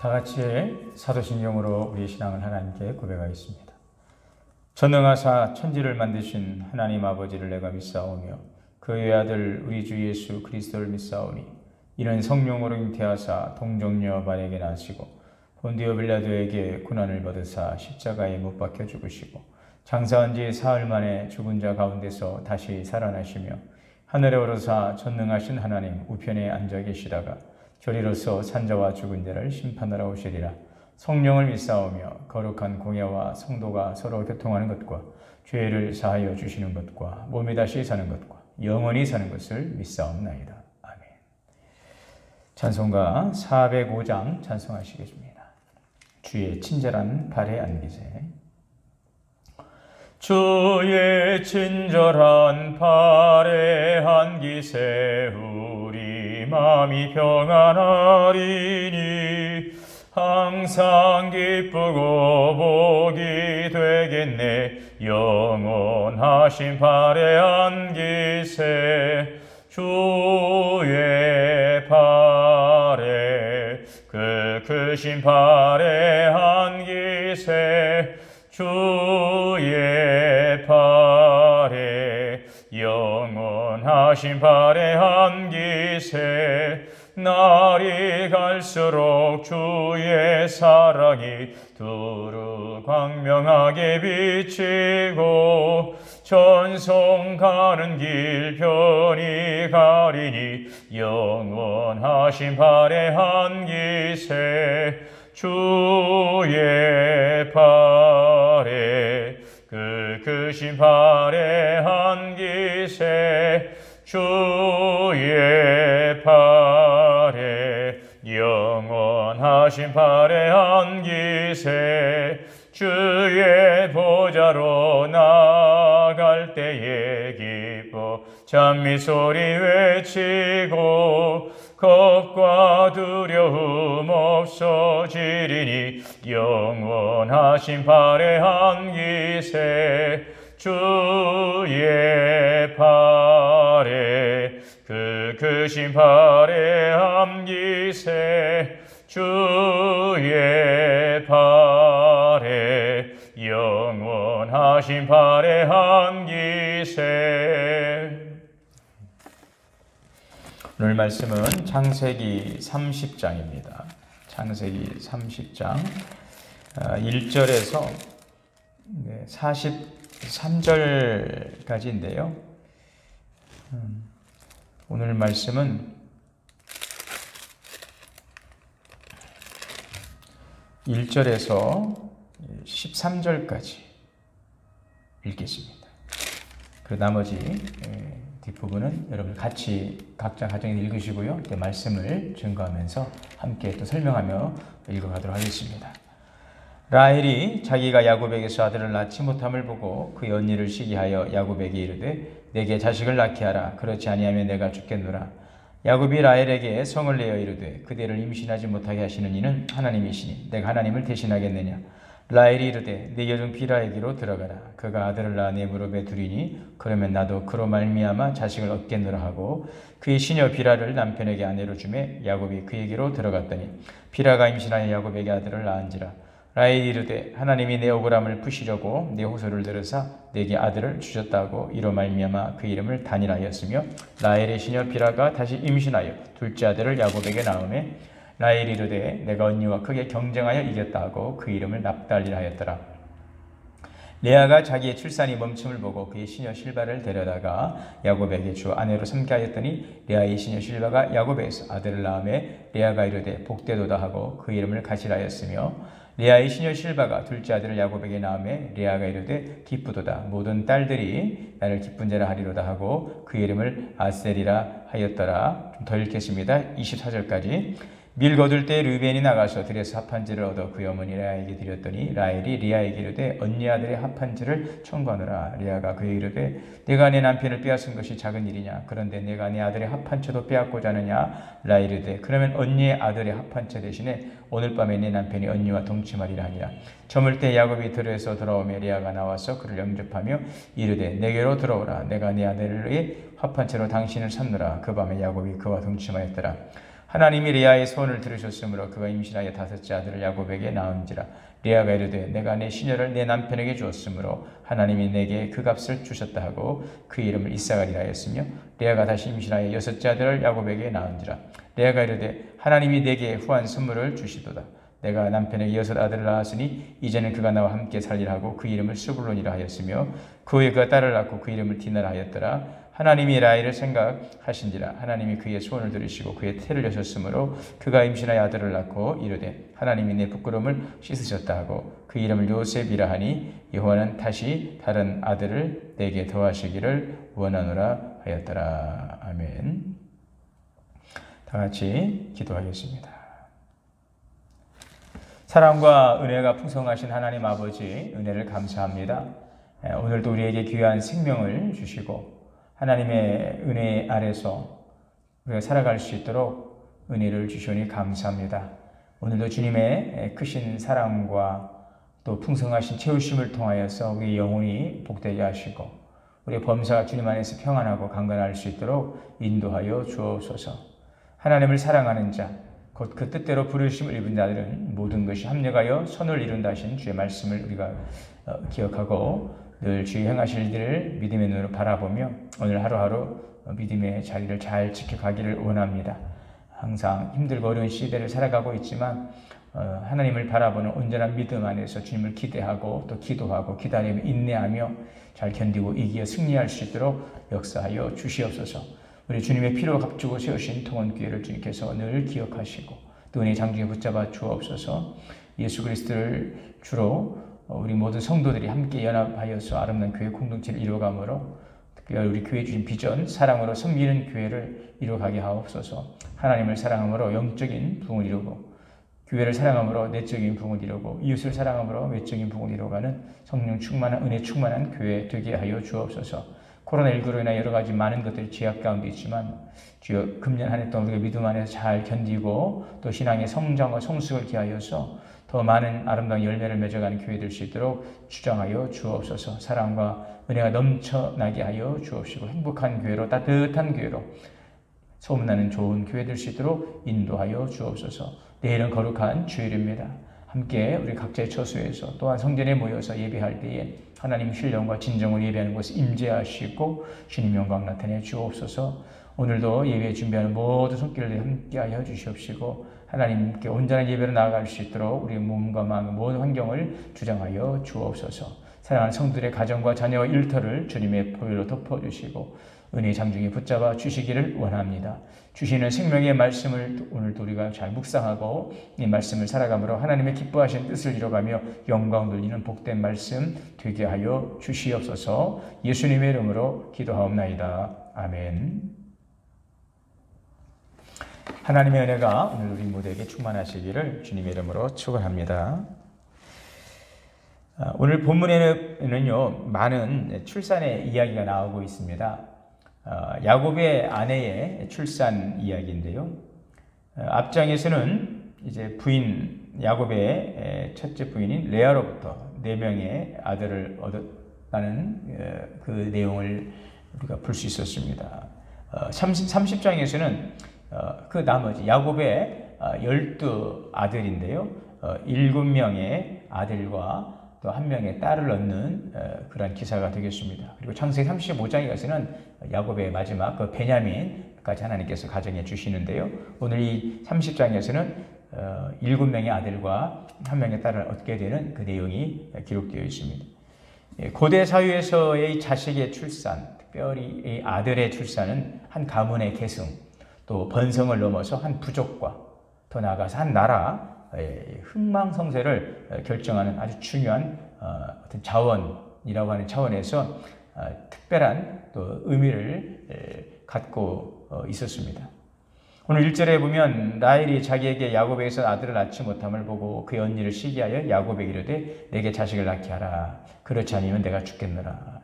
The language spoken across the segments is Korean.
다 같이 사도신경으로 우리의 신앙을 하나님께 고백하겠습니다. 전능하사 천지를 만드신 하나님 아버지를 내가 믿사오며 그의 아들 우리 주 예수 그리스도를 믿사오니 이는 성령으로 잉태하사 동정녀 마리아에게 나시고 본디오 빌라도에게 고난을 받으사 십자가에 못 박혀 죽으시고 장사한 지 사흘 만에 죽은 자 가운데서 다시 살아나시며 하늘에 오르사 전능하신 하나님 우편에 앉아 계시다가 저리로서 산자와 죽은 자를 심판하러 오시리라. 성령을 믿사오며 거룩한 공예와 성도가 서로 교통하는 것과 죄를 사하여 주시는 것과 몸이 다시 사는 것과 영원히 사는 것을 믿사옵나이다. 아멘. 찬송가 405장 찬송하시겠습니다. 주의 친절한 발에 안기세. 주의 친절한 발에 안기세. 우리 마음이 평안하리니 항상 기쁘고 복이 되겠네. 영원하신 발에 안기세. 주의 발에 그 크신 발에 안기세. 주의 발에 영원하신 발에 안기세. 날이 갈수록 주의 사랑이 두루 광명하게 비치고 전송 가는 길 편히 가리니 영원하신 발에 안기세. 주의 발에 그 크신 발에 안기세. 주의 발에 영원하신 발에 안기세. 주의 보좌로 나갈 때에 기뻐 찬미소리 외치고 겁과 두려움 없어지리니 영원하신 발에 안기세. 주의 발에 그 크신 발에 안기세. 주의 발에 영원하신 발에 안기세. 오늘 말씀은 창세기 30장입니다. 창세기 30장 1절에서 43절까지인데요. 오늘 말씀은 1절에서 13절까지 읽겠습니다. 그 나머지 뒷부분은 여러분 같이 각자 가정에 읽으시고요. 그 말씀을 증거하면서 함께 또 설명하며 읽어가도록 하겠습니다. 라헬이 자기가 야곱에게서 아들을 낳지 못함을 보고 그의 언니를 시기하여 야곱에게 이르되 내게 자식을 낳게 하라. 그렇지 아니하면 내가 죽겠노라. 야곱이 라헬에게 성을 내어 이르되 그대를 임신하지 못하게 하시는 이는 하나님이시니 내가 하나님을 대신하겠느냐. 라헬이 이르되 네 여종 비라에게로 들어가라. 그가 아들을 낳아 내 무릎에 두리니 그러면 나도 그로 말미암아 자식을 얻겠노라 하고 그의 시녀 비라를 남편에게 아내로 주매 야곱이 그에게로 들어갔더니 비라가 임신하여 야곱에게 아들을 낳은지라. 라헬이 이르되 하나님이 내 억울함을 푸시려고 내 호소를 들으사 내게 아들을 주셨다고 이로 말미암아 그 이름을 단이라 하였으며 라헬의 시녀 비라가 다시 임신하여 둘째 아들을 야곱에게 낳으매 라헬이 이르되 내가 언니와 크게 경쟁하여 이겼다 하고 그 이름을 납달리라 하였더라. 레아가 자기의 출산이 멈춤을 보고 그의 시녀 실바를 데려다가 야곱에게 주 아내로 삼게 하였더니 레아의 시녀 실바가 야곱에게서 아들을 낳으매 레아가 이르되 복되도다 하고 그 이름을 가시라 하였으며 레아의 시녀 실바가 둘째 아들을 야곱에게 낳으매 레아가 이르되 기쁘도다 모든 딸들이 나를 기쁜 자라 하리로다 하고 그 이름을 아셀이라 하였더라. 좀 더 읽겠습니다. 24절까지. 밀 거둘 때 르벤이 나가서 들에서 합판지를 얻어 그의 어머니 레아에게 드렸더니 라헬이 레아에게 이르되 언니 아들의 합판지를 청구하노라. 레아가 그에게 이르되 내가 내 남편을 빼앗은 것이 작은 일이냐. 그런데 내가 내 아들의 합판처도 빼앗고자 하느냐. 라헬이 이르되 그러면 언니의 아들의 합판처 대신에 오늘 밤에 내 남편이 언니와 동침하리라 하니라. 저물 때 야곱이 들에서 돌아오며 레아가 나와서 그를 영접하며 이르되 내게로 들어오라. 내가 내 아들의 합판처로 당신을 삼노라. 그 밤에 야곱이 그와 동침하였더라. 하나님이 레아의 소원을 들으셨으므로 그가 임신하여 다섯째 아들을 야곱에게 낳은지라. 레아가 이르되 내가 내 시녀를 내 남편에게 주었으므로 하나님이 내게 그 값을 주셨다 하고 그 이름을 이사가리라 하였으며, 레아가 다시 임신하여 여섯째 아들을 야곱에게 낳은지라. 레아가 이르되 하나님이 내게 후한 선물을 주시도다. 내가 남편에게 여섯 아들을 낳았으니 이제는 그가 나와 함께 살리라 하고 그 이름을 스불론이라 하였으며, 그 후에 그가 딸을 낳고 그 이름을 디나라 하였더라. 하나님이 라헬을 생각하신지라. 하나님이 그의 소원을 들으시고 그의 태를 여셨으므로 그가 임신하여 아들을 낳고 이르되 하나님이 내 부끄러움을 씻으셨다 하고 그 이름을 요셉이라 하니, 여호와는 다시 다른 아들을 내게 더하시기를 원하노라 하였더라. 아멘. 다 같이 기도하겠습니다. 사랑과 은혜가 풍성하신 하나님 아버지, 은혜를 감사합니다. 오늘도 우리에게 귀한 생명을 주시고 하나님의 은혜 아래서 우리가 살아갈 수 있도록 은혜를 주시니 감사합니다. 오늘도 주님의 크신 사랑과 또 풍성하신 채우심을 통하여서 우리 영혼이 복되게 하시고 우리의 범사가 주님 안에서 평안하고 강건할 수 있도록 인도하여 주옵소서. 하나님을 사랑하는 자, 곧 그 뜻대로 부르심을 입은 자들은 모든 것이 합력하여 선을 이룬다 하신 주의 말씀을 우리가 기억하고 늘 주의 행하실 일들을 믿음의 눈으로 바라보며 오늘 하루하루 믿음의 자리를 잘 지켜가기를 원합니다. 항상 힘들고 어려운 시대를 살아가고 있지만 하나님을 바라보는 온전한 믿음 안에서 주님을 기대하고 또 기도하고 기다리며 인내하며 잘 견디고 이기어 승리할 수 있도록 역사하여 주시옵소서. 우리 주님의 피로 값주고 세우신 통원교회를 주님께서 늘 기억하시고 또 은혜의 장중에 붙잡아 주옵소서. 예수 그리스도를 주로 우리 모든 성도들이 함께 연합하여서 아름다운 교회 공동체를 이루어가므로 특별히 우리 교회 주신 비전, 사랑으로 섬기는 교회를 이루어가게 하옵소서. 하나님을 사랑함으로 영적인 부흥을 이루고 교회를 사랑함으로 내적인 부흥을 이루고 이웃을 사랑함으로 외적인 부흥을 이루어가는 성령 충만한 은혜 충만한 교회 되게 하여 주옵소서. 코로나19로 인해 여러 가지 많은 것들이 제약 가운데 있지만 주여 금년 한 해 동안 우리가 믿음 안에서 잘 견디고 또 신앙의 성장과 성숙을 기하여서 더 많은 아름다운 열매를 맺어가는 교회 될 수 있도록 주장하여 주옵소서. 사랑과 은혜가 넘쳐나게 하여 주옵시고 행복한 교회로 따뜻한 교회로 소문나는 좋은 교회 될 수 있도록 인도하여 주옵소서. 내일은 거룩한 주일입니다. 함께 우리 각자의 처소에서 또한 성전에 모여서 예배할 때에 하나님 신령과 진정으로 예배하는 것을 임재하시고 주님 영광 나타내 주옵소서. 오늘도 예배 준비하는 모든 손길을 함께하여 주시옵시고 하나님께 온전한 예배로 나아갈 수 있도록 우리의 몸과 마음 모든 환경을 주장하여 주옵소서. 사랑하는 성도들의 가정과 자녀와 일터를 주님의 보혈로 덮어주시고 은혜의 장중에 붙잡아 주시기를 원합니다. 주시는 생명의 말씀을 오늘도 우리가 잘 묵상하고 이 말씀을 살아감으로 하나님의 기뻐하신 뜻을 이뤄가며 영광 돌리는 복된 말씀 되게 하여 주시옵소서. 예수님의 이름으로 기도하옵나이다. 아멘. 하나님의 은혜가 오늘 우리 모두에게 충만하시기를 주님의 이름으로 축원합니다. 오늘 본문에는요 많은 출산의 이야기가 나오고 있습니다. 야곱의 아내의 출산 이야기인데요. 앞장에서는 이제 부인 야곱의 첫째 부인인 레아로부터 4명의 아들을 얻었다는 그 내용을 우리가 볼 수 있었습니다. 30장에서는 그 나머지 야곱의 12아들인데요. 7명의 아들과 또 1명의 딸을 얻는 그런 기사가 되겠습니다. 그리고 창세기 35장에 가서는 야곱의 마지막 그 베냐민까지 하나님께서 가정해 주시는데요. 오늘 이 30장에서는 7명의 아들과 1명의 딸을 얻게 되는 그 내용이 기록되어 있습니다. 고대 사회에서의 자식의 출산, 특별히 이 아들의 출산은 한 가문의 계승, 또 번성을 넘어서 한 부족과 더 나아가서 한 나라 흥망성쇠를 결정하는 아주 중요한 어떤 자원이라고 하는 차원에서 특별한 또 의미를 갖고 있었습니다. 오늘 1절에 보면 라헬이 자기에게 야곱에게서 아들을 낳지 못함을 보고 그의 언니를 시기하여 야곱에게 이르되 내게 자식을 낳게 하라. 그렇지 않으면 내가 죽겠노라.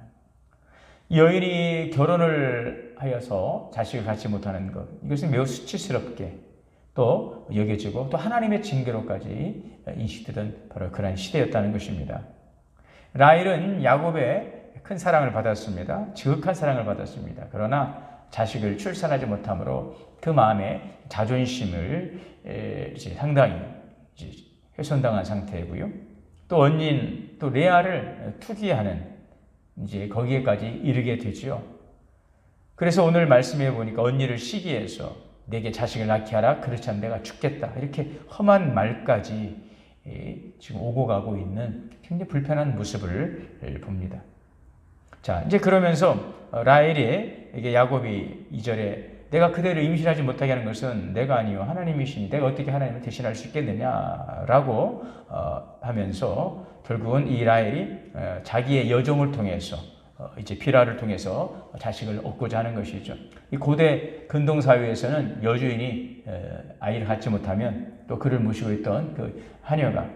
여인이 결혼을 하여서 자식을 갖지 못하는 것, 이것은 매우 수치스럽게 또 여겨지고 또 하나님의 징계로까지 인식되던 바로 그런 시대였다는 것입니다. 라헬은 야곱의 큰 사랑을 받았습니다. 지극한 사랑을 받았습니다. 그러나 자식을 출산하지 못함으로 그 마음에 자존심을 이제 상당히 이제 훼손당한 상태고요. 또 언니인 또 레아를 투기하는 이제 거기에까지 이르게 되죠. 그래서 오늘 말씀해 보니까 언니를 시기해서 내게 자식을 낳게 하라. 그렇지 않으면 내가 죽겠다. 이렇게 험한 말까지 지금 오고 가고 있는 굉장히 불편한 모습을 봅니다. 자, 이제 그러면서 라헬이 이게 야곱이 2절에 내가 그대를 임신하지 못하게 하는 것은 내가 아니요 하나님이시니 내가 어떻게 하나님을 대신할 수 있겠느냐라고 하면서 결국은 이 라헬이 자기의 여종을 통해서 이제 비라를 통해서 자식을 얻고자 하는 것이죠. 이 고대 근동 사회에서는 여주인이 아이를 갖지 못하면 또 그를 모시고 있던 그 하녀가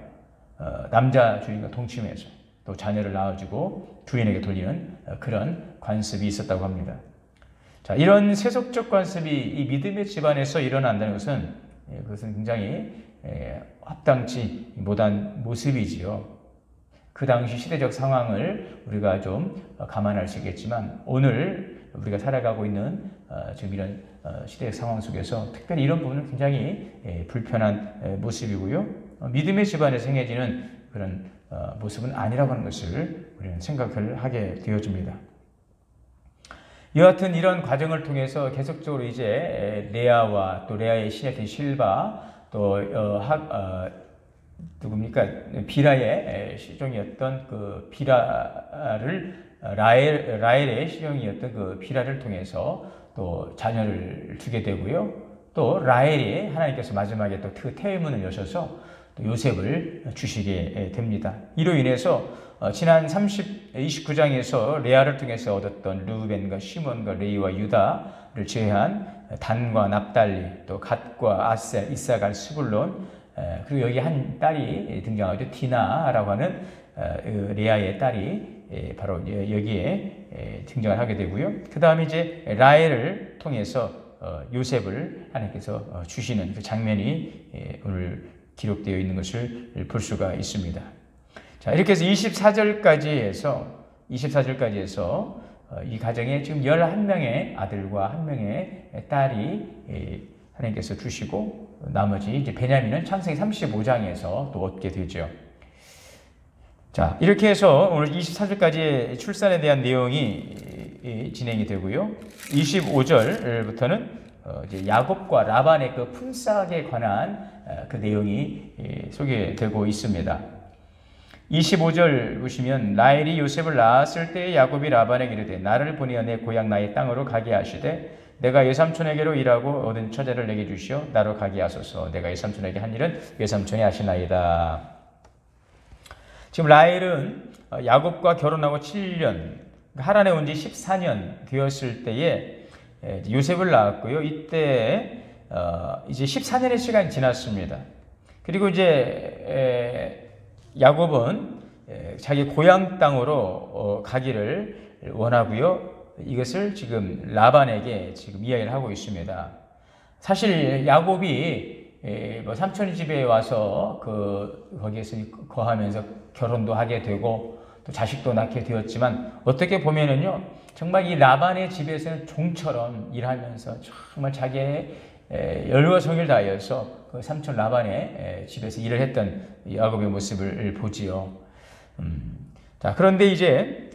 남자 주인과 동침해서 또 자녀를 낳아주고 주인에게 돌리는 그런 관습이 있었다고 합니다. 자, 이런 세속적 관습이 이 믿음의 집안에서 일어난다는 것은 그것은 굉장히 합당치 못한 모습이지요. 그 당시 시대적 상황을 우리가 좀 감안할 수 있겠지만 오늘 우리가 살아가고 있는 지금 이런 시대의 상황 속에서 특별히 이런 부분은 굉장히 불편한 모습이고요. 믿음의 집안에서 행해지는 그런 모습은 아니라고 하는 것을 우리는 생각을 하게 되어집니다. 여하튼 이런 과정을 통해서 계속적으로 이제 레아와 또 레아의 시녀인 실바 또 누굽니까 비라의 시종이었던 그 비라를 라헬의 시종이었던 그 비라를 통해서 또 자녀를 주게 되고요. 또 라헬이 하나님께서 마지막에 또 그 태의문을 여셔서 또 요셉을 주시게 됩니다. 이로 인해서 지난 29장에서 레아를 통해서 얻었던 르우벤과 시몬과 레위와 유다를 제외한 단과 납달리 또 갓과 아셀, 이사갈, 스불론 그리고 여기 한 딸이 등장하죠. 디나라고 하는 레아의 딸이 바로 여기에 등장을 하게 되고요. 그 다음에 이제 라헬을 통해서 요셉을 하나님께서 주시는 그 장면이 오늘 기록되어 있는 것을 볼 수가 있습니다. 자, 이렇게 해서 24절까지 해서 이 가정에 지금 11명의 아들과 1명의 딸이 하나님께서 주시고 나머지 이제 베냐민은 창세기 35장에서 또 얻게 되죠. 자, 이렇게 해서 오늘 24절까지의 출산에 대한 내용이 진행이 되고요. 25절부터는 이제 야곱과 라반의 그 품삯에 관한 그 내용이 소개되고 있습니다. 25절 보시면 라헬이 요셉을 낳았을 때 야곱이 라반에게 이르되 나를 보내어 내 고향 나의 땅으로 가게 하시되 내가 외삼촌에게로 일하고 얻은 처자를 내게 주시어 나로 가게 하소서. 내가 외삼촌에게 한 일은 외삼촌이 하시나이다. 지금 라헬은 야곱과 결혼하고 7년, 하란에 온 지 14년 되었을 때에 요셉을 낳았고요. 이때 이제 14년의 시간이 지났습니다. 그리고 이제 야곱은 자기 고향 땅으로 가기를 원하고요. 이것을 지금 라반에게 지금 이야기를 하고 있습니다. 사실 야곱이 뭐 삼촌의 집에 와서 거기에서 거하면서 결혼도 하게 되고 또 자식도 낳게 되었지만 어떻게 보면은요, 정말 이 라반의 집에서는 종처럼 일하면서 정말 자기의 열과 성의를 다하여서 그 삼촌 라반의 집에서 일을 했던 야곱의 모습을 보지요. 자, 그런데 이제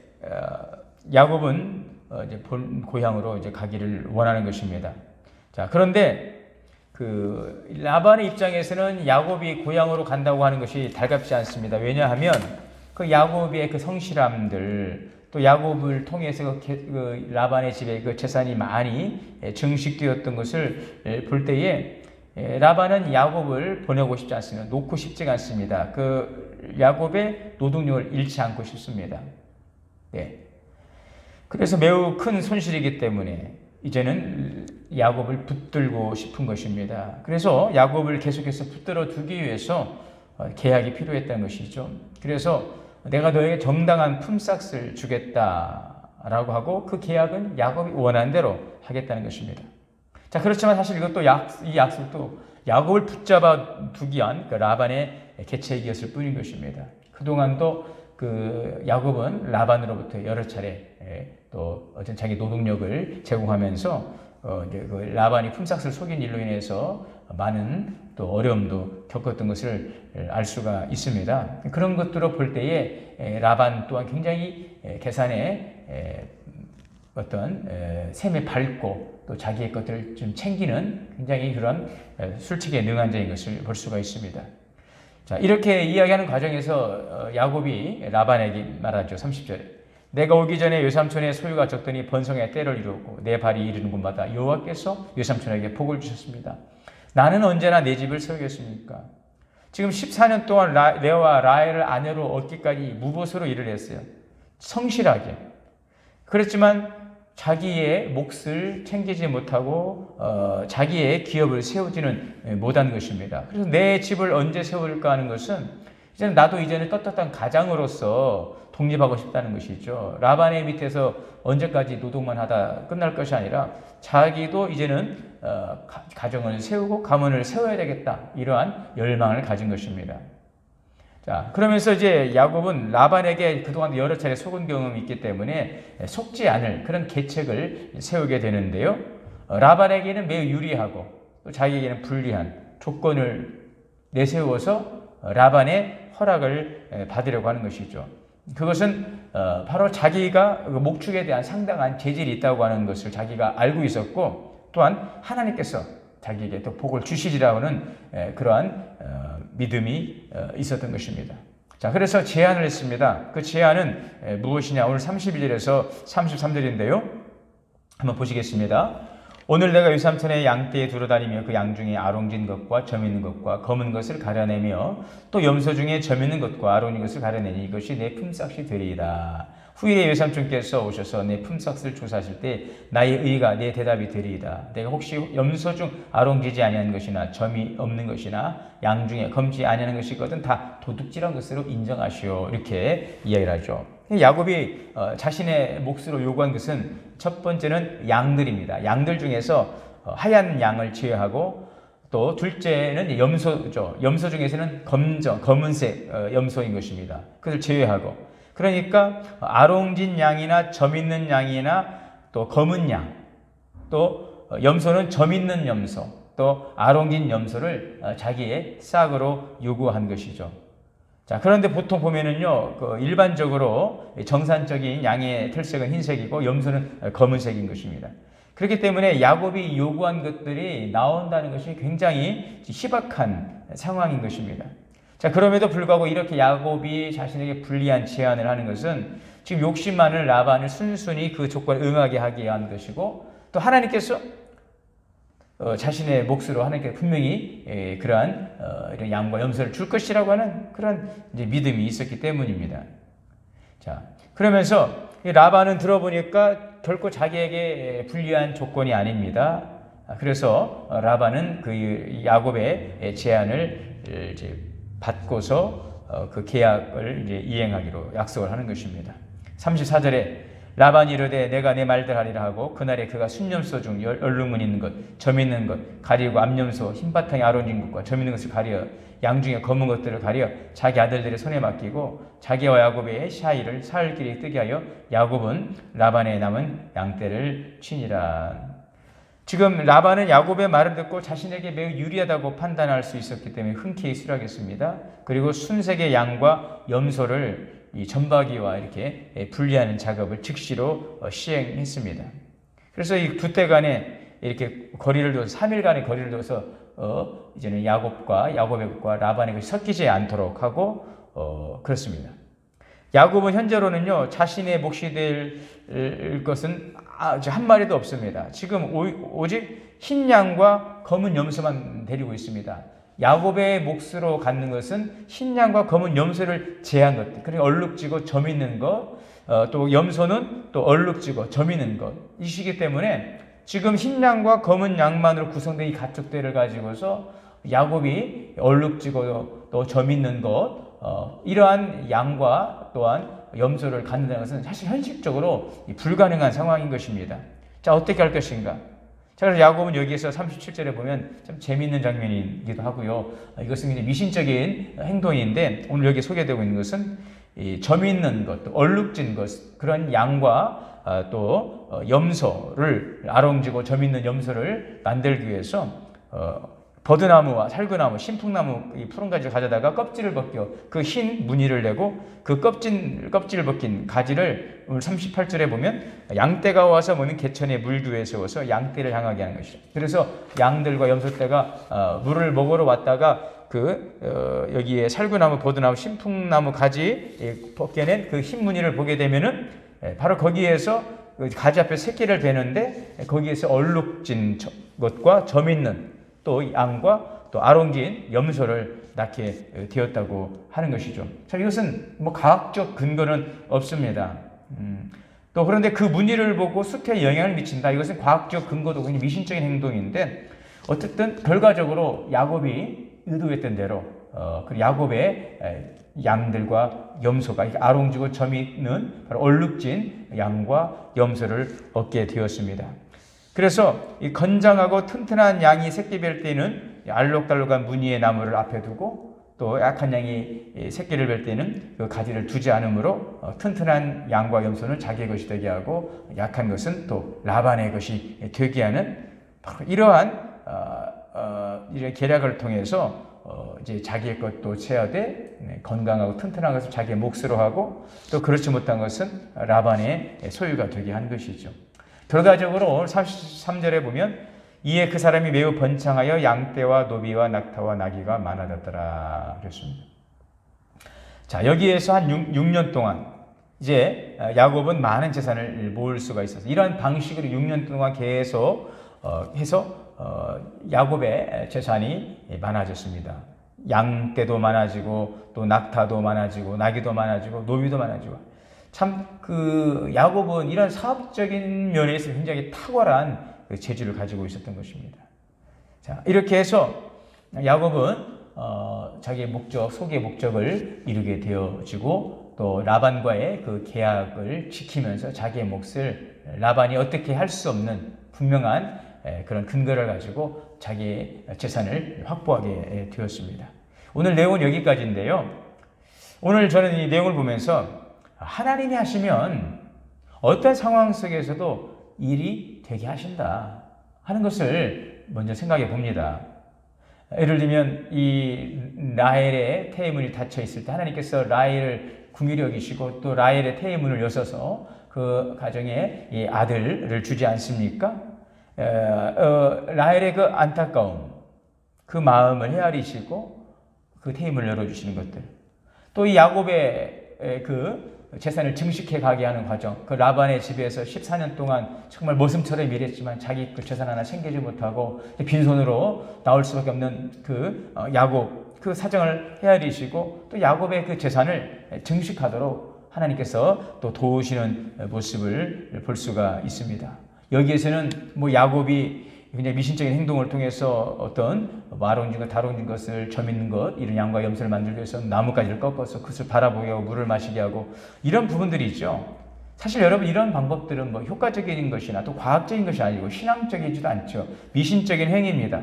야곱은 이제 본 고향으로 이제 가기를 원하는 것입니다. 자, 그런데 그 라반의 입장에서는 야곱이 고향으로 간다고 하는 것이 달갑지 않습니다. 왜냐하면 그 야곱의 그 성실함들, 또 야곱을 통해서 그 라반의 집에 그 재산이 많이 증식되었던 것을 볼 때에 라반은 야곱을 보내고 싶지 않습니다. 놓고 싶지가 않습니다. 그 야곱의 노동력을 잃지 않고 싶습니다. 네. 그래서 매우 큰 손실이기 때문에 이제는 야곱을 붙들고 싶은 것입니다. 그래서 야곱을 계속해서 붙들어 두기 위해서 계약이 필요했다는 것이죠. 그래서 내가 너에게 정당한 품삯을 주겠다라고 하고 그 계약은 야곱이 원하는 대로 하겠다는 것입니다. 자, 그렇지만 사실 이것도 이 약속도 야곱을 붙잡아 두기 위한 그 라반의 계책이었을 뿐인 것입니다. 그동안도 그 야곱은 라반으로부터 여러 차례 또 어떤 자기 노동력을 제공하면서 이제 그 라반이 품삯을 속인 일로 인해서 많은 또 어려움도 겪었던 것을 알 수가 있습니다. 그런 것들을 볼 때에 라반 또한 굉장히 계산에 어떤 셈에 밝고 또 자기의 것들을 좀 챙기는 굉장히 그런 술책에 능한 자인 것을 볼 수가 있습니다. 자, 이렇게 이야기하는 과정에서 야곱이 라반에게 말하죠. 30절에 내가 오기 전에 외삼촌의 소유가 적더니 번성의 때를 이루었고 내 발이 이르는 곳마다 여호와께서 외삼촌에게 복을 주셨습니다. 나는 언제나 내 집을 세우겠습니까? 지금 14년 동안 레아와 라헬을 아내로 얻기까지 무보수로 일을 했어요. 성실하게. 그렇지만 자기의 몫을 챙기지 못하고 자기의 기업을 세우지는 못한 것입니다. 그래서 내 집을 언제 세울까 하는 것은 이제는 나도 이제는 떳떳한 가장으로서 독립하고 싶다는 것이죠. 라반의 밑에서 언제까지 노동만 하다 끝날 것이 아니라 자기도 이제는 가정을 세우고 가문을 세워야 되겠다. 이러한 열망을 가진 것입니다. 자, 그러면서 이제 야곱은 라반에게 그동안 여러 차례 속은 경험이 있기 때문에 속지 않을 그런 계책을 세우게 되는데요. 라반에게는 매우 유리하고 또 자기에게는 불리한 조건을 내세워서 라반의 허락을 받으려고 하는 것이죠. 그것은 바로 자기가 목축에 대한 상당한 재질이 있다고 하는 것을 자기가 알고 있었고 또한 하나님께서 자기에게 또 복을 주시리라고 하는 그러한 믿음이 있었던 것입니다. 자, 그래서 제안을 했습니다. 그 제안은 무엇이냐? 오늘 31절에서 33절인데요. 한번 보시겠습니다. 오늘 내가 외삼촌의 양떼에 두루다니며 그 양 중에 아롱진 것과 점 있는 것과 검은 것을 가려내며 또 염소 중에 점 있는 것과 아롱진 것을 가려내니 이것이 내 품삯이 되리이다. 후일에 외삼촌께서 오셔서 내 품삯을 조사하실 때 나의 의가 내 대답이 되리이다. 내가 혹시 염소 중 아롱지지 아니하는 것이나 점이 없는 것이나 양 중에 검지 아니하는 것이거든 다 도둑질한 것으로 인정하시오. 이렇게 이야기를 하죠. 야곱이 자신의 몫으로 요구한 것은 첫 번째는 양들입니다. 양들 중에서 하얀 양을 제외하고 또 둘째는 염소죠. 염소 중에서는 검은색 염소인 것입니다. 그것을 제외하고 그러니까 아롱진 양이나 점 있는 양이나 또 검은 양, 또 염소는 점 있는 염소, 또 아롱진 염소를 자기의 싹으로 요구한 것이죠. 자, 그런데 보통 보면은요, 일반적으로 정상적인 양의 털색은 흰색이고 염소는 검은색인 것입니다. 그렇기 때문에 야곱이 요구한 것들이 나온다는 것이 굉장히 희박한 상황인 것입니다. 자, 그럼에도 불구하고 이렇게 야곱이 자신에게 불리한 제안을 하는 것은 지금 욕심 많은 라반을 순순히 그 조건에 응하게 하기 위한 것이고 또 하나님께서 자신의 몫으로 하나님께 분명히 그러한 이런 양과 염소를 줄 것이라고 하는 그런 이제 믿음이 있었기 때문입니다. 자, 그러면서 이 라반은 들어보니까 결코 자기에게 불리한 조건이 아닙니다. 그래서 라반은 그 야곱의 제안을 이제 받고서 그 계약을 이제 이행하기로 약속을 하는 것입니다. 34절에 라반이 이르되 내가 내 말들 하리라 하고 그날에 그가 순염소 중 얼룩무 있는 것, 점 있는 것 가리고 암염소 흰바탕에 아론진 것과 점 있는 것을 가려 양 중에 검은 것들을 가려 자기 아들들의 손에 맡기고 자기와 야곱의 사이를 사흘길이 뜨게 하여 야곱은 라반의 남은 양떼를 치니라. 지금 라반은 야곱의 말을 듣고 자신에게 매우 유리하다고 판단할 수 있었기 때문에 흔쾌히 수락했습니다. 그리고 순색의 양과 염소를 이 점박이와 이렇게 분리하는 작업을 즉시로 시행했습니다. 그래서 이 두 때 간에 이렇게 거리를 둬서 3일간의 거리를 둬서 이제는 야곱의 것과 라반의 것이 섞이지 않도록 하고 그렇습니다. 야곱은 현재로는요 자신의 몫이 될 것은 한 마리도 없습니다. 지금 오직 흰 양과 검은 염소만 데리고 있습니다. 야곱의 몫으로 갖는 것은 흰 양과 검은 염소를 제한 것들. 그러니까 얼룩지고 점 있는 것, 또 염소는 또 얼룩지고 점 있는 것. 이시기 때문에 지금 흰 양과 검은 양만으로 구성된 이 가축들을 가지고서 야곱이 얼룩지고 또 점 있는 것, 이러한 양과 또한 염소를 갖는다는 것은 사실 현실적으로 불가능한 상황인 것입니다. 자, 어떻게 할 것인가? 자, 그래서 야곱은 여기에서 37절에 보면 참 재미있는 장면이기도 하고요. 이것은 이제 미신적인 행동인데 오늘 여기 소개되고 있는 것은 점 있는 것, 얼룩진 것, 그런 양과 또 염소를 아롱지고 점 있는 염소를 만들기 위해서 버드나무와 살구나무, 신풍나무 이 푸른 가지를 가져다가 껍질을 벗겨 그 흰 무늬를 내고 그 껍질을 벗긴 가지를 오늘 38절에 보면 양떼가 와서 먹는 개천의 물교에 세워서 양떼를 향하게 하는 것이죠. 그래서 양들과 염소떼가 물을 먹으러 왔다가 여기에 살구나무, 버드나무, 신풍나무 가지 벗겨낸 그 흰 무늬를 보게 되면은 바로 거기에서 가지 앞에 새끼를 베는데 거기에서 얼룩진 것과 점 있는 또 양과 또 아롱진 염소를 낳게 되었다고 하는 것이죠. 자, 이것은 뭐 과학적 근거는 없습니다. 또 그런데 그 무늬를 보고 숲에 영향을 미친다. 이것은 과학적 근거도 그냥 미신적인 행동인데 어쨌든 결과적으로 야곱이 의도했던 대로 그 야곱의 양들과 염소가 아롱지고 점이 있는 바로 얼룩진 양과 염소를 얻게 되었습니다. 그래서 이 건장하고 튼튼한 양이 새끼 뵐 때는 알록달록한 무늬의 나무를 앞에 두고 또 약한 양이 새끼를 뵐 때는 그 가지를 두지 않으므로 튼튼한 양과 염소는 자기의 것이 되게 하고 약한 것은 또 라반의 것이 되게 하는 바로 이러한 이런 계략을 통해서 이제 자기의 것도 채하되 건강하고 튼튼한 것을 자기의 몫으로 하고 또 그렇지 못한 것은 라반의 소유가 되게 한 것이죠. 결과적으로 43절에 보면 이에 그 사람이 매우 번창하여 양떼와 노비와 낙타와 나귀가 많아졌더라 그랬습니다. 자, 여기에서 한 6년 동안 이제 야곱은 많은 재산을 모을 수가 있어서 이러한 방식으로 6년 동안 계속 해서 야곱의 재산이 많아졌습니다. 양떼도 많아지고 또 낙타도 많아지고 나귀도 많아지고 노비도 많아지고 참 야곱은 이런 사업적인 면에서 굉장히 탁월한 재주를 가지고 있었던 것입니다. 자, 이렇게 해서 야곱은 자기의 소기의 목적을 이루게 되어지고 또 라반과의 그 계약을 지키면서 자기의 몫을 라반이 어떻게 할 수 없는 분명한 그런 근거를 가지고 자기의 재산을 확보하게 되었습니다. 오늘 내용은 여기까지인데요. 오늘 저는 이 내용을 보면서 하나님이 하시면 어떤 상황 속에서도 일이 되게 하신다 하는 것을 먼저 생각해 봅니다. 예를 들면 이 라헬의 태의문이 닫혀 있을 때 하나님께서 라헬을 긍휼히 여기시고 또 라헬의 태의문을 여셔서 그 가정에 이 아들을 주지 않습니까? 라헬의 그 안타까움, 그 마음을 헤아리시고 그 태의문을 열어주시는 것들, 또 이 야곱의 그 재산을 증식해 가게 하는 과정, 그 라반의 집에서 14년 동안 정말 머슴처럼 일했지만 자기 그 재산 하나 챙기지 못하고 빈손으로 나올 수밖에 없는 그 야곱, 그 사정을 헤아리시고 또 야곱의 그 재산을 증식하도록 하나님께서 또 도우시는 모습을 볼 수가 있습니다. 여기에서는 뭐 야곱이 굉장히 미신적인 행동을 통해서 어떤 아롱진 것, 다롱진 것을 점 있는 것, 이런 양과 염소를 만들기 위해서 나뭇가지를 꺾어서 그것을 바라보게 하고 물을 마시게 하고 이런 부분들이 있죠. 사실 여러분 이런 방법들은 뭐 효과적인 것이나 또 과학적인 것이 아니고 신앙적이지도 않죠. 미신적인 행위입니다.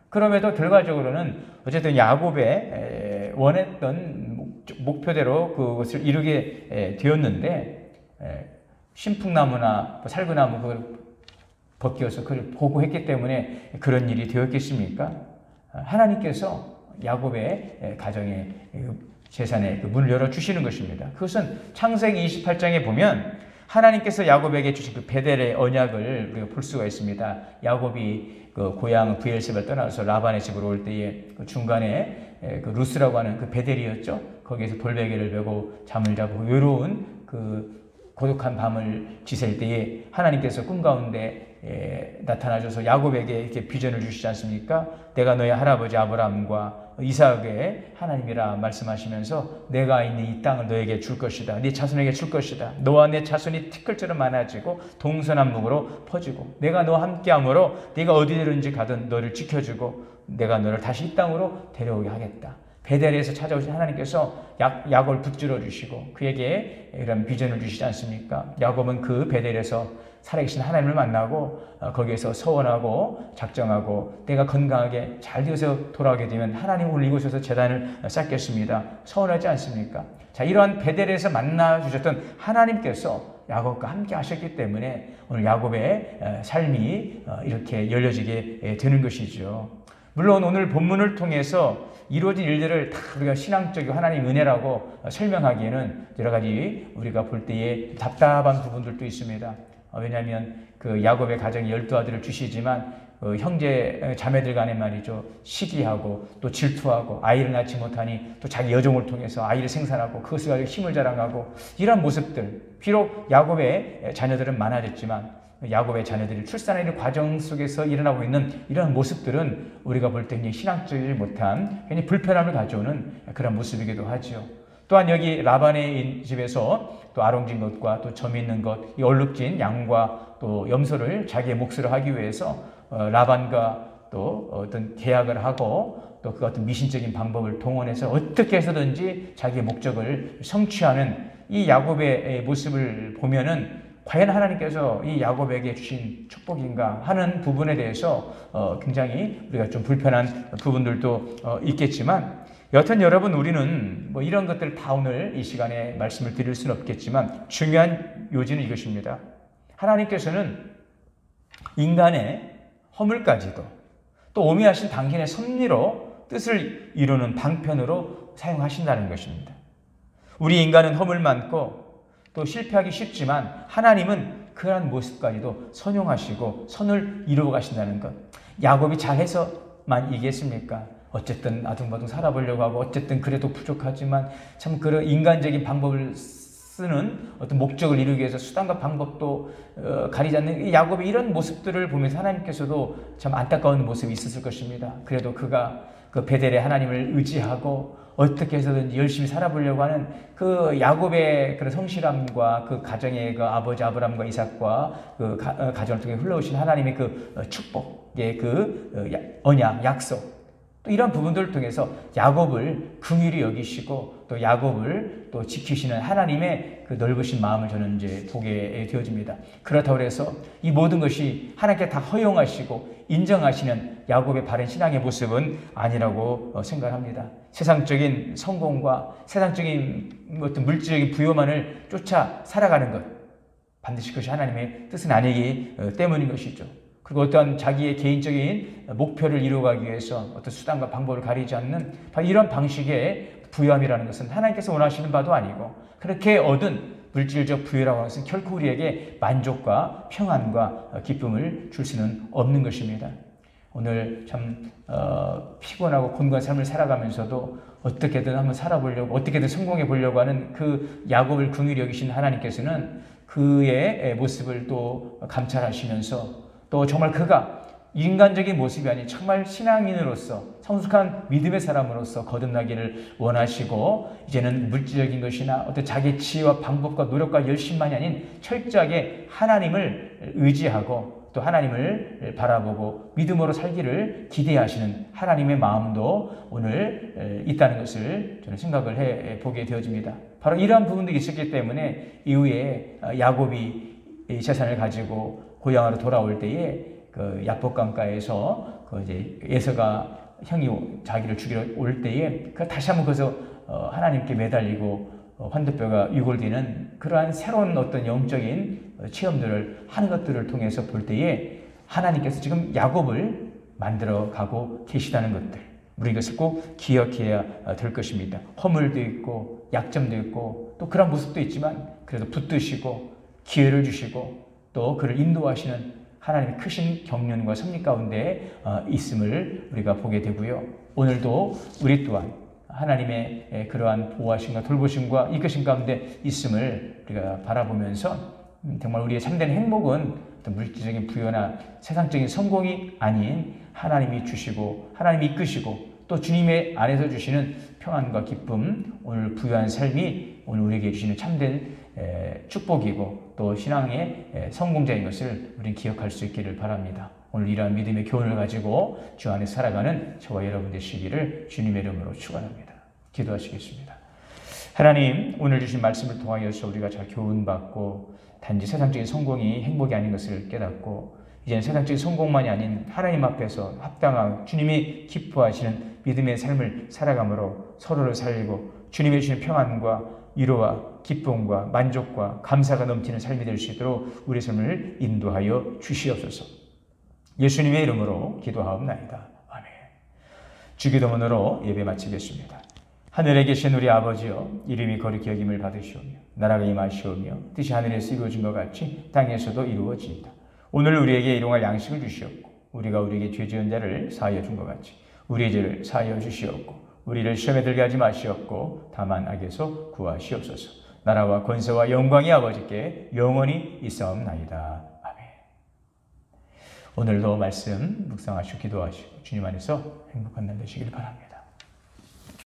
그럼에도 결과적으로는 어쨌든 야곱의 원했던 목표대로 그것을 이루게 되었는데 신풍나무나 살구나무 그걸 벗겨서 그를 보고했기 때문에 그런 일이 되었겠습니까? 하나님께서 야곱의 가정의 재산의 그 문을 열어주시는 것입니다. 그것은 창세기 28장에 보면 하나님께서 야곱에게 주신 그 베델의 언약을 우리가 볼 수가 있습니다. 야곱이 그 고향 브엘세바를 떠나서 라반의 집으로 올 때에 그 중간에 그 루스라고 하는 그 베델이었죠. 거기에서 돌베개를 메고 잠을 자고 외로운 그 고독한 밤을 지샐 때에 하나님께서 꿈 가운데 나타나셔서 야곱에게 이렇게 비전을 주시지 않습니까? 내가 너의 할아버지 아브라함과 이삭의 하나님이라 말씀하시면서 내가 있는 이 땅을 너에게 줄 것이다. 네 자손에게 줄 것이다. 너와 내 자손이 티끌처럼 많아지고 동서남북으로 퍼지고 내가 너와 함께함으로 네가 어디든지 가든 너를 지켜주고 내가 너를 다시 이 땅으로 데려오게 하겠다. 베델에서 찾아오신 하나님께서 야곱을 붙들어 주시고 그에게 이런 비전을 주시지 않습니까? 야곱은 그 베델에서 살아계신 하나님을 만나고 거기에서 서원하고 작정하고 내가 건강하게 잘 되어서 돌아오게 되면 하나님 오늘 이곳에서 제단을 쌓겠습니다. 서원하지 않습니까? 자, 이러한 베델에서 만나 주셨던 하나님께서 야곱과 함께 하셨기 때문에 오늘 야곱의 삶이 이렇게 열려지게 되는 것이죠. 물론 오늘 본문을 통해서 이루어진 일들을 다 우리가 신앙적이고 하나님 은혜라고 설명하기에는 여러 가지 우리가 볼 때에 답답한 부분들도 있습니다. 왜냐하면 그 야곱의 가정에 12아들을 주시지만 형제 자매들 간에 말이죠, 시기하고 또 질투하고 아이를 낳지 못하니 또 자기 여종을 통해서 아이를 생산하고 그것을 가지고 힘을 자랑하고 이런 모습들, 비록 야곱의 자녀들은 많아졌지만 야곱의 자녀들이 출산하는 과정 속에서 일어나고 있는 이런 모습들은 우리가 볼 때 굉장히 신앙적이지 못한 굉장히 불편함을 가져오는 그런 모습이기도 하죠. 또한 여기 라반의 집에서 또 아롱진 것과 또 점 있는 것, 이 얼룩진 양과 또 염소를 자기의 몫으로 하기 위해서 라반과 또 어떤 계약을 하고 또 그 어떤 미신적인 방법을 동원해서 어떻게 해서든지 자기의 목적을 성취하는 이 야곱의 모습을 보면은 과연 하나님께서 이 야곱에게 주신 축복인가 하는 부분에 대해서 굉장히 우리가 좀 불편한 부분들도 있겠지만, 여튼 여러분, 우리는 뭐 이런 것들을 다 오늘 이 시간에 말씀을 드릴 수는 없겠지만 중요한 요지는 이것입니다. 하나님께서는 인간의 허물까지도 또 오묘하신 당신의 섭리로 뜻을 이루는 방편으로 사용하신다는 것입니다. 우리 인간은 허물 많고 또 실패하기 쉽지만 하나님은 그러한 모습까지도 선용하시고 선을 이루어 가신다는 것. 야곱이 잘해서만 이겠습니까? 어쨌든 아둥바둥 살아보려고 하고 어쨌든 그래도 부족하지만 참 그런 인간적인 방법을 쓰는 어떤 목적을 이루기 위해서 수단과 방법도 가리지 않는 야곱의 이런 모습들을 보면서 하나님께서도 참 안타까운 모습이 있었을 것입니다. 그래도 그가 그 베델의 하나님을 의지하고 어떻게 해서든지 열심히 살아보려고 하는 그 야곱의 그런 성실함과 그 가정의 그 아버지 아브라함과 이삭과 그 가정을 통해 흘러오신 하나님의 그 축복의 그 언약, 약속, 또 이런 부분들을 통해서 야곱을 긍휼히 여기시고 또 야곱을 또 지키시는 하나님의 그 넓으신 마음을 저는 이제 보게 되어집니다. 그렇다고 해서 이 모든 것이 하나님께 다 허용하시고 인정하시는 야곱의 바른 신앙의 모습은 아니라고 생각합니다. 세상적인 성공과 세상적인 어떤 물질적인 부요만을 쫓아 살아가는 것, 반드시 그것이 하나님의 뜻은 아니기 때문인 것이죠. 그리고 어떤 자기의 개인적인 목표를 이루어가기 위해서 어떤 수단과 방법을 가리지 않는 이런 방식의 부요함이라는 것은 하나님께서 원하시는 바도 아니고, 그렇게 얻은 물질적 부요라고 하는 것은 결코 우리에게 만족과 평안과 기쁨을 줄 수는 없는 것입니다. 오늘 참 피곤하고 곤고한 삶을 살아가면서도 어떻게든 한번 살아보려고, 어떻게든 성공해 보려고 하는 그 야곱을 긍휼히 여기신 하나님께서는 그의 모습을 또 감찰하시면서 또 정말 그가 인간적인 모습이 아닌 정말 신앙인으로서 성숙한 믿음의 사람으로서 거듭나기를 원하시고, 이제는 물질적인 것이나 어떤 자기 지혜와 방법과 노력과 열심만이 아닌 철저하게 하나님을 의지하고 또 하나님을 바라보고 믿음으로 살기를 기대하시는 하나님의 마음도 오늘 있다는 것을 저는 생각을 해보게 되어집니다. 바로 이러한 부분들이 있었기 때문에 이후에 야곱이 재산을 가지고 고향으로 돌아올 때에 그 야복강가에서 그 이제 에서가 형이 자기를 죽이러 올 때에 그 다시 한번 거기서 하나님께 매달리고 환도뼈가 유골되는 그러한 새로운 어떤 영적인 체험들을 하는 것들을 통해서 볼 때에 하나님께서 지금 야곱을 만들어 가고 계시다는 것들, 우리 이것을 꼭 기억해야 될 것입니다. 허물도 있고 약점도 있고 또 그런 모습도 있지만 그래도 붙드시고 기회를 주시고 또 그를 인도하시는 하나님의 크신 경륜과 섭리 가운데 있음을 우리가 보게 되고요. 오늘도 우리 또한 하나님의 그러한 보호하심과 돌보심과 이끄심 가운데 있음을 우리가 바라보면서 정말 우리의 참된 행복은 어떤 물질적인 부여나 세상적인 성공이 아닌 하나님이 주시고 하나님이 이끄시고 또 주님의 안에서 주시는 평안과 기쁨, 오늘 부유한 삶이 오늘 우리에게 주시는 참된 축복이고 또 신앙의 성공자인 것을 우리는 기억할 수 있기를 바랍니다. 오늘 이러한 믿음의 교훈을 가지고 주 안에 살아가는 저와 여러분 되시기를 주님의 이름으로 축원합니다. 기도하시겠습니다. 하나님, 오늘 주신 말씀을 통하여서 우리가 잘 교훈받고 단지 세상적인 성공이 행복이 아닌 것을 깨닫고 이제는 세상적인 성공만이 아닌 하나님 앞에서 합당한 주님이 기뻐하시는 믿음의 삶을 살아감으로 서로를 살리고 주님이 주신 평안과 위로와 기쁨과 만족과 감사가 넘치는 삶이 될 수 있도록 우리 삶을 인도하여 주시옵소서. 예수님의 이름으로 기도하옵나이다. 아멘. 주기도문으로 예배 마치겠습니다. 하늘에 계신 우리 아버지여, 이름이 거룩히 여김을 받으시오며 나라가 임하시오며 뜻이 하늘에서 이루어진 것 같이 땅에서도 이루어지이다. 오늘 우리에게 일용할 양식을 주시옵고 우리가 우리에게 죄 지은 자를 사하여 준 것 같이 우리의 죄를 사하여 주시옵고 우리를 시험에 들게 하지 마시옵고 다만 악에서 구하시옵소서. 나라와 권세와 영광이 아버지께 영원히 있사옵나이다. 아멘. 오늘도 말씀 묵상하시고 기도하시고 주님 안에서 행복한 날 되시길 바랍니다.